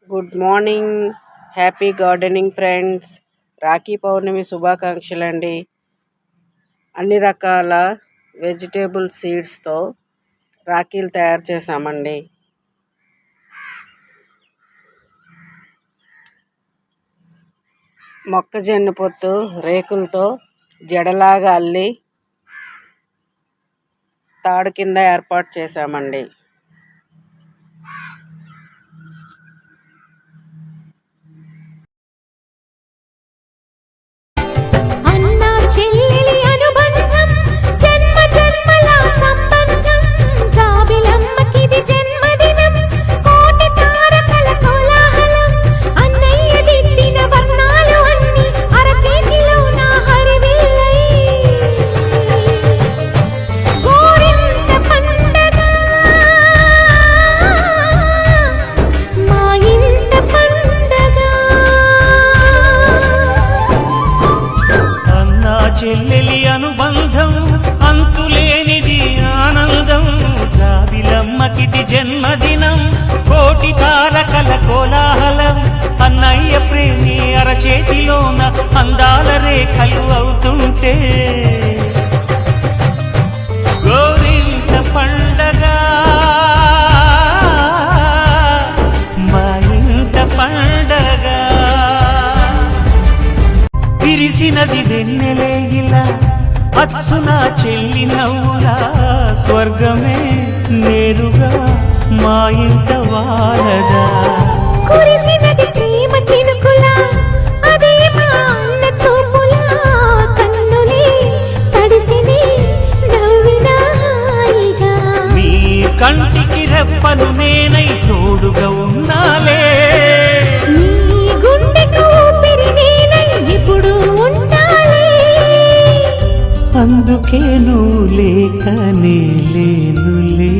Good morning, happy gardening friends. Rakhi Pournami శుభాకాంక్షలు అండి. అన్ని రకాల వెజిటేబుల్ సీడ్స్తో రాఖీలు తయారు చేసామండి. మొక్కజొన్న పొత్తు రేకులతో జడలాగా అల్లి తాడు కింద ఏర్పాటు చేశామండి. చెల్లెలి అనుబంధం అంతులేనిది ఆనందం. జాబిలమ్మకిది జన్మదినం, కోటి తారకల కోలాహలం. అన్నయ్య ప్రేమి అరచేతిలోన అందాల రేఖలు అవుతుంటే గోరింట పండగ మా ఇంట పండగ. విరిసినది వెన్నెలే ఇలా అచ్చున చెల్లి నవ్వులా, స్వర్గమే నేరుగా మా ఇంట వాలదా. కురిసినది ప్రేమ చినుకులా, అదే మా అన్న చూపులా, కన్నులే తడిసిని నవ్వినా హాయిగా. నీ కంటికి రెప్పను నేనై తోడుగా ఉన్నాలే, నీ గుండెకు ఊపిరి నేనై ఎప్పుడు ఉంటాలే. అందుకే నువ్వు లేక నే లేనులే.